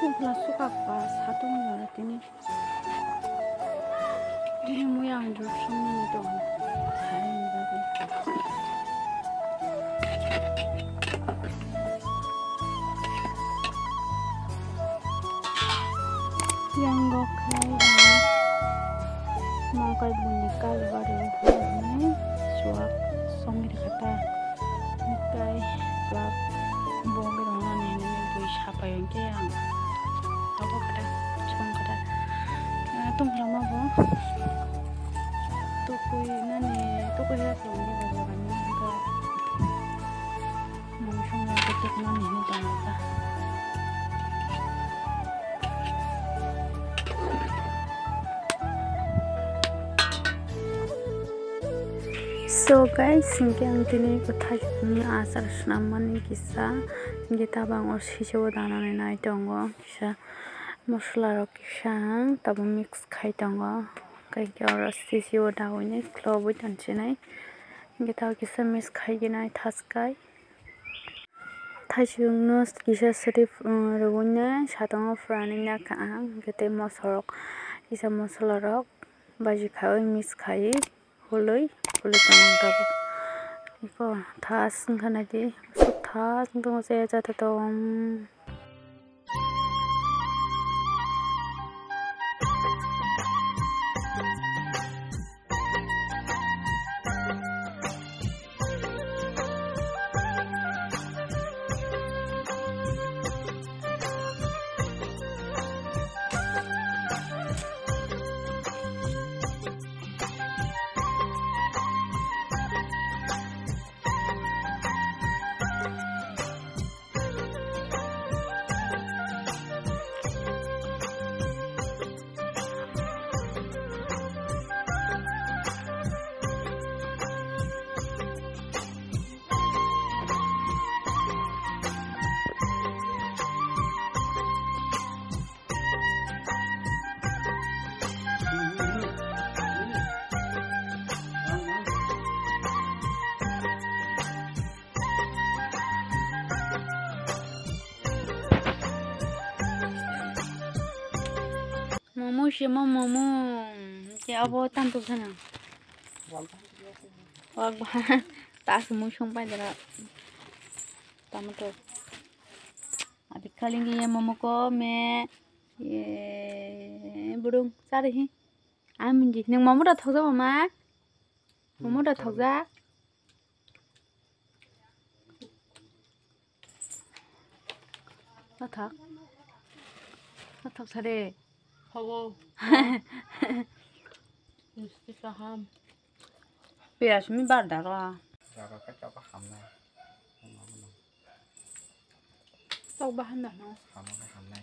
똥플라 수박과 사동을 했더니 이 모양을 좀 som는 좀 다행이다. Yang gokai mau kai bunika baru ini suap song di kata kai suap bong di mana ini bui siapa yang yang apa kata song kata tung lama bong tukui nani tukui ya song di bagian ini juga mau song yang ketuk nani ini jangan So guys, singkang tini kuthai asar snamani kisa kita bang or shisho danane nai tongo kisa masala rok kisa tabo mix khai tongo kai ki or shisho dawine klobu tanchine kita kisa mix khai ginai thaskai thajung nos kisa srif rogone satongo frani na ka gete mosorok kisa masala rok baji khai mix khai holoi kulit tamang tabo iko thas khana di thas dong se jata tong momo shimo momo ke abo tantu sana wag ba ta sumu shong pa jara tomato abi khalingi ye momo ko me ye burung sari hi amindi nang momo da thokja ma momo da thokja thok sare Hello. It's a ham. Biar mi bar dah lah. Rồi cái cho có hầm này. Tao bahan dah no. Hầm cái hầm này.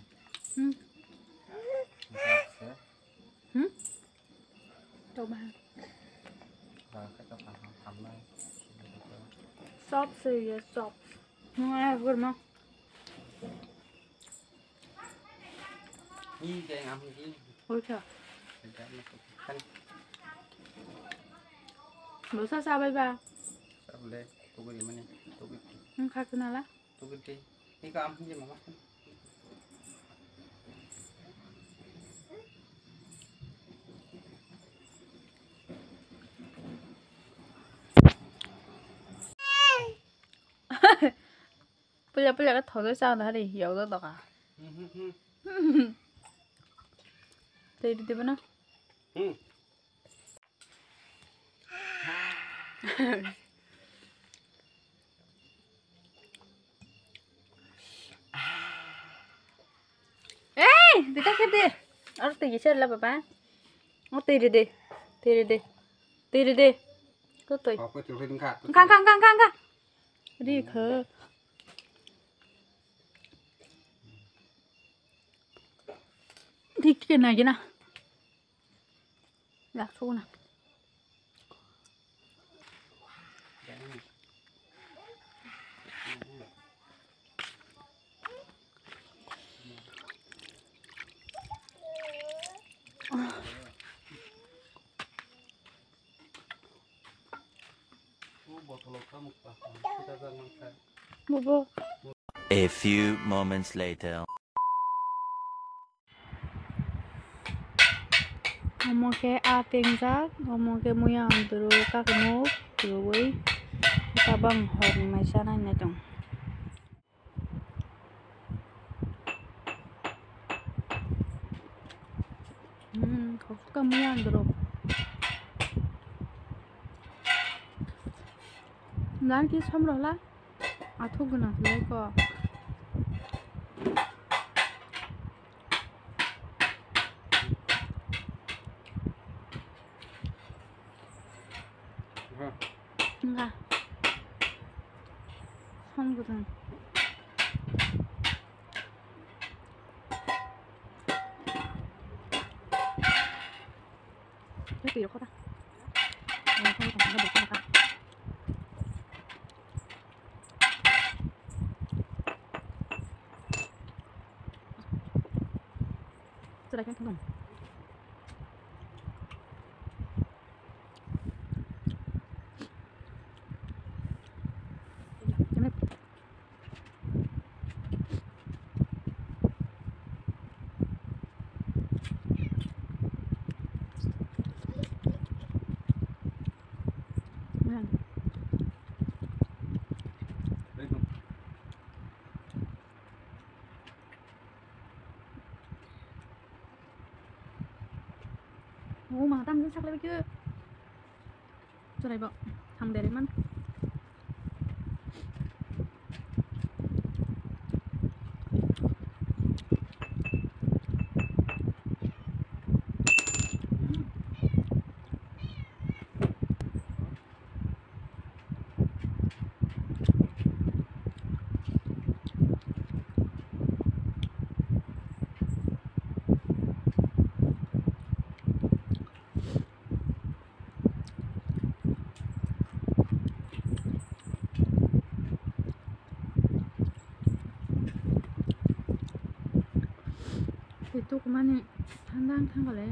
Tao bahan. Rồi cái cho hầm này. Sop sih ya sop. Mau apa kurma? Ini cái ngâm gì? Ôi trời. Kan Bữa sao bây ba? sao boleh tunggu di mana? Tunggu. Kak kenal lah. Tunggu di. Ini kau ambil je mama. Bây giờ cái thổi cái sao đó đi hiểu đó đọc à? Thì đi bên đó. Ê, đi tắt hết đi. Ở tì gì chết là bà. Ở tì đi đi. Tì đi đi. Tì đi đi. Cứ tì. Kau tu film kat. Kang. Đi khờ. Đi cái này chứ nào. Lạc xuống nào. A few moments later. Omoke atengjak, omoke muyang duru kakmuk ruwi tabang horni maisa naina dong. Kok muyang duru. Dan ki samrola athu guna lai ko. Enggak. Samgudan. Itu yuk kota. Kamu tangga berkata. Sudah kan belum? Mà tăng rất sắc lên chứ chỗ này bọn thằng để đến mắn itu kemana tandang tanggal ya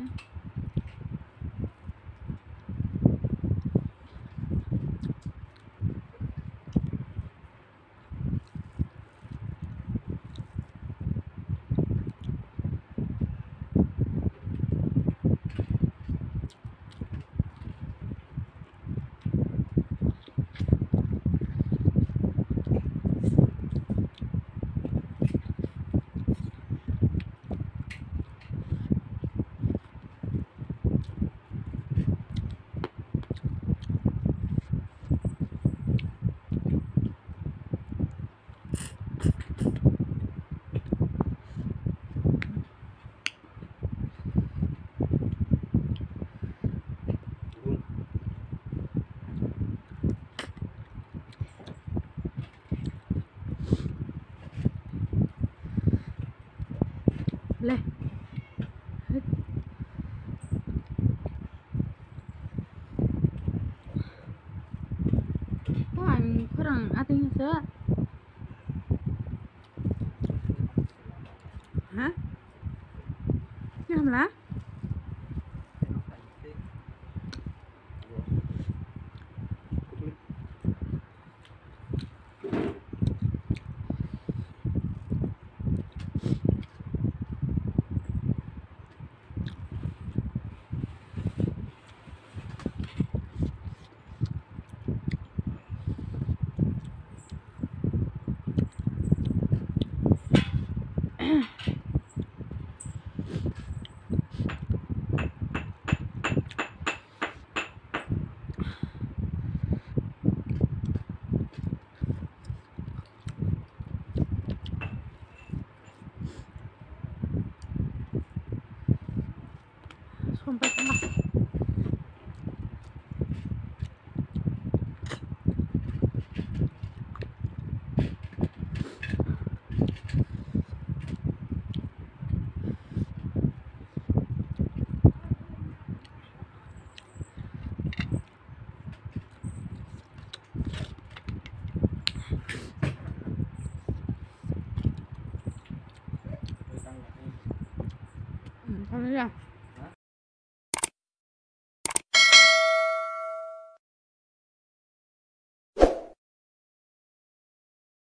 leh kok anh kurang ating sa hả như làm lá sampai tengah Kalau ya